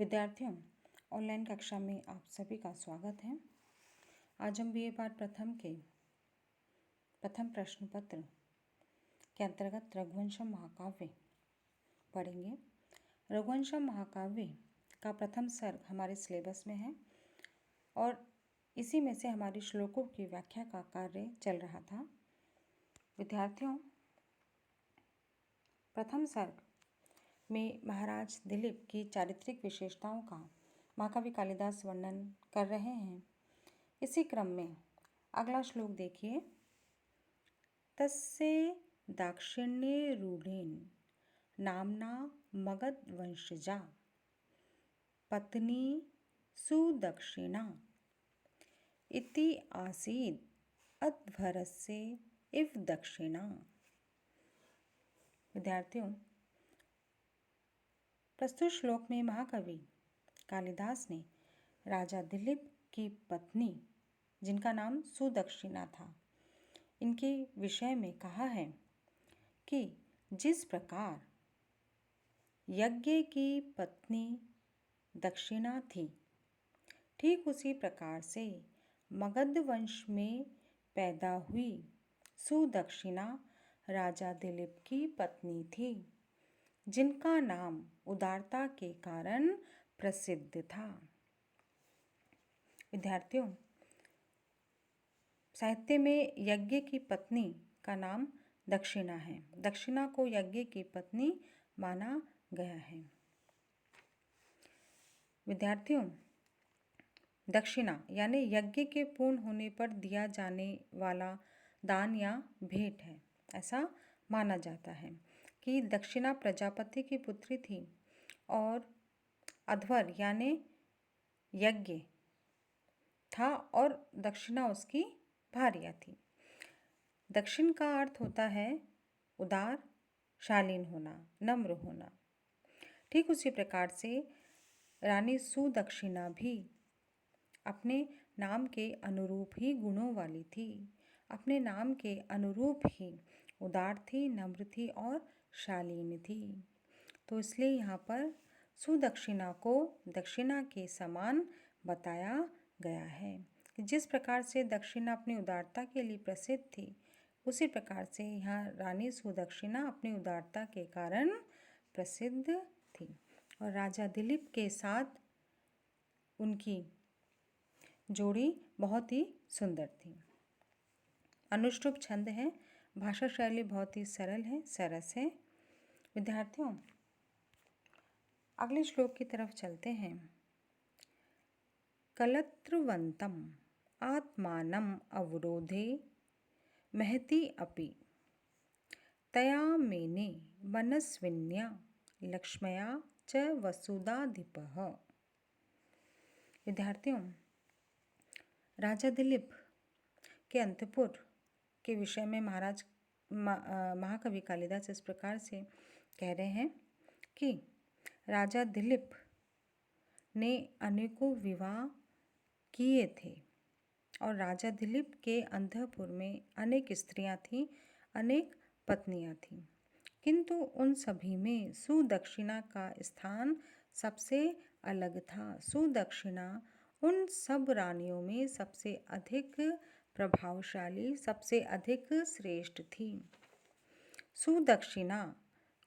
विद्यार्थियों, ऑनलाइन कक्षा में आप सभी का स्वागत है। आज हम बीए पाठ प्रथम के प्रथम प्रश्न पत्र के अंतर्गत रघुवंशम महाकाव्य पढ़ेंगे। रघुवंशम महाकाव्य का प्रथम सर्ग हमारे सिलेबस में है और इसी में से हमारी श्लोकों की व्याख्या का कार्य चल रहा था। विद्यार्थियों, प्रथम सर्ग में महाराज दिलीप की चारित्रिक विशेषताओं का महाकवि कालिदास वर्णन कर रहे हैं। इसी क्रम में अगला श्लोक देखिए। तस्य दाक्षिण्ये रूढेन नामना मगध वंशजा पत्नी सुदक्षिणा इति आसीत् अध्वरस्य इव दक्षिणा। विद्यार्थियों, प्रस्तुत श्लोक में महाकवि कालिदास ने राजा दिलीप की पत्नी, जिनका नाम सुदक्षिणा था, इनके विषय में कहा है कि जिस प्रकार यज्ञ की पत्नी दक्षिणा थी, ठीक उसी प्रकार से मगध वंश में पैदा हुई सुदक्षिणा राजा दिलीप की पत्नी थी, जिनका नाम उदारता के कारण प्रसिद्ध था। विद्यार्थियों, साहित्य में यज्ञ की पत्नी का नाम दक्षिणा है। दक्षिणा को यज्ञ की पत्नी माना गया है। विद्यार्थियों, दक्षिणा यानी यज्ञ के पूर्ण होने पर दिया जाने वाला दान या भेंट है। ऐसा माना जाता है कि दक्षिणा प्रजापति की पुत्री थी और अध्वर यानी यज्ञ था और दक्षिणा उसकी भार्या थी। दक्षिण का अर्थ होता है उदार, शालीन होना, नम्र होना। ठीक उसी प्रकार से रानी सुदक्षिणा भी अपने नाम के अनुरूप ही गुणों वाली थी, अपने नाम के अनुरूप ही उदार थी, नम्र थी और शालीन थी। तो इसलिए यहाँ पर सुदक्षिणा को दक्षिणा के समान बताया गया है कि जिस प्रकार से दक्षिणा अपनी उदारता के लिए प्रसिद्ध थी, उसी प्रकार से यहाँ रानी सुदक्षिणा अपनी उदारता के कारण प्रसिद्ध थी और राजा दिलीप के साथ उनकी जोड़ी बहुत ही सुंदर थी। अनुष्टुप छंद है, भाषा शैली बहुत ही सरल है, सरस है। विद्यार्थियों, अगले श्लोक की तरफ चलते हैं। कलत्रवंतम आत्मानम अवरोधे महति अपि तया मेने मनस्विन्या लक्ष्म्या च वसुधाधिपः। विद्यार्थियों, राजा दिलीप के अंतपुर के विषय में महाकवि कालिदास इस प्रकार से कह रहे हैं कि राजा दिलीप ने अनेकों विवाह किए थे और राजा दिलीप के अंतपुर में अनेक स्त्रियां थीं, अनेक पत्नियां थीं, किंतु उन सभी में सुदक्षिणा का स्थान सबसे अलग था। सुदक्षिणा उन सब रानियों में सबसे अधिक प्रभावशाली, सबसे अधिक श्रेष्ठ थी। सुदक्षिणा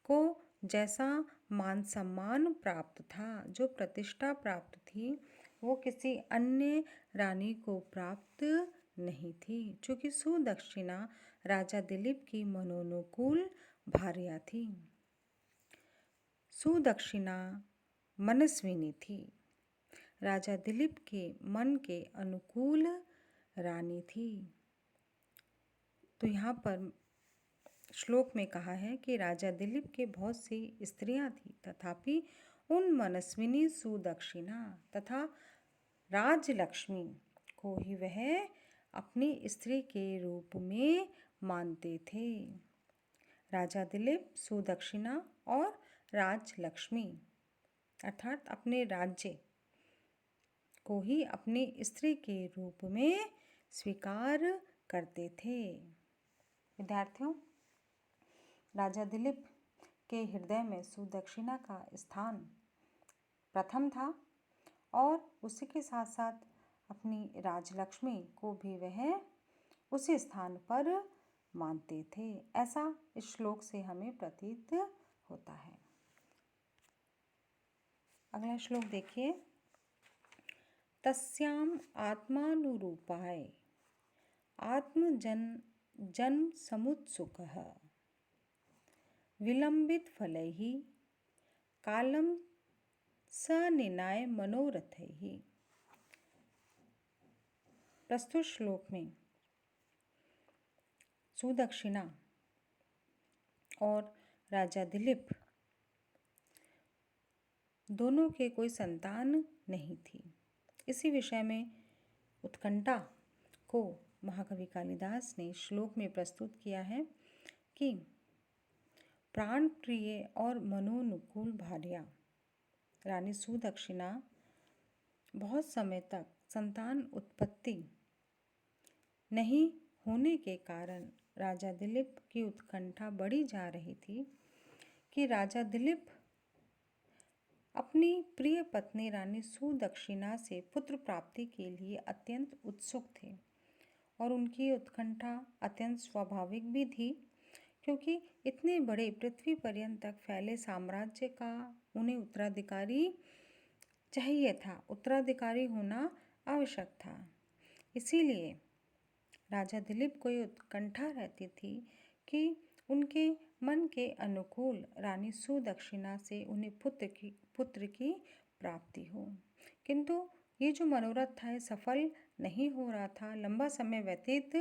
को जैसा मान सम्मान प्राप्त था, जो प्रतिष्ठा प्राप्त थी, वो किसी अन्य रानी को प्राप्त नहीं थी, क्योंकि सुदक्षिणा राजा दिलीप की मनोनुकूल भार्या थी। सुदक्षिणा मनस्विनी थी, राजा दिलीप के मन के अनुकूल रानी थी। तो यहाँ पर श्लोक में कहा है कि राजा दिलीप के बहुत सी स्त्रियां थी, तथापि उन मनस्विनी सुदक्षिणा तथा राजलक्ष्मी को ही वह अपनी स्त्री के रूप में मानते थे। राजा दिलीप सुदक्षिणा और राजलक्ष्मी अर्थात अपने राज्य को ही अपनी स्त्री के रूप में स्वीकार करते थे। विद्यार्थियों, राजा दिलीप के हृदय में सुदक्षिणा का स्थान प्रथम था और उसी के साथ साथ अपनी राजलक्ष्मी को भी वह उसी स्थान पर मानते थे। ऐसा इस श्लोक से हमें प्रतीत होता है। अगला श्लोक देखिए। तस्याम आत्मानुरूपाय जन्म समुत्सुकः विलंबित फलैः कालं सनिनाय मनोरथैः। प्रस्तुत श्लोक में सुदक्षिणा और राजा दिलीप दोनों के कोई संतान नहीं थी। इसी विषय में उत्कंठा को महाकवि कालिदास ने श्लोक में प्रस्तुत किया है कि प्राण प्रिय और मनोनुकूल भार्या रानी सुदक्षिणा बहुत समय तक संतान उत्पत्ति नहीं होने के कारण राजा दिलीप की उत्कंठा बढ़ी जा रही थी कि राजा दिलीप अपनी प्रिय पत्नी रानी सुदक्षिणा से पुत्र प्राप्ति के लिए अत्यंत उत्सुक थे और उनकी उत्कंठा अत्यंत स्वाभाविक भी थी, क्योंकि इतने बड़े पृथ्वी पर्यंत तक फैले साम्राज्य का उन्हें उत्तराधिकारी चाहिए था, उत्तराधिकारी होना आवश्यक था। इसीलिए राजा दिलीप को ये उत्कंठा रहती थी कि उनके मन के अनुकूल रानी सुदक्षिणा से उन्हें पुत्र की प्राप्ति हो। किंतु ये जो मनोरथ था सफल नहीं हो रहा था, लंबा समय व्यतीत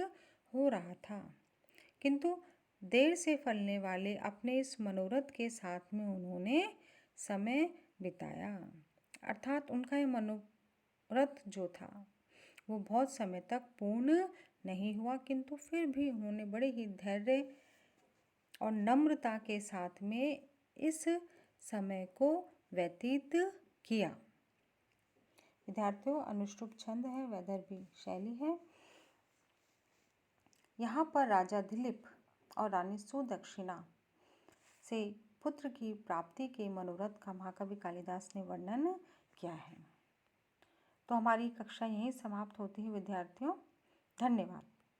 हो रहा था, किंतु देर से फलने वाले अपने इस मनोरथ के साथ में उन्होंने समय बिताया। अर्थात उनका ये मनोरथ जो था वो बहुत समय तक पूर्ण नहीं हुआ, किंतु फिर भी उन्होंने बड़े ही धैर्य और नम्रता के साथ में इस समय को व्यतीत किया। विद्यार्थियों, अनुष्टुप छंद है, वैदर्भी शैली है। यहाँ पर राजा दिलीप और रानी सुदक्षिणा से पुत्र की प्राप्ति के मनोरथ का महाकवि कालिदास ने वर्णन किया है। तो हमारी कक्षा यहीं समाप्त होती है विद्यार्थियों। धन्यवाद।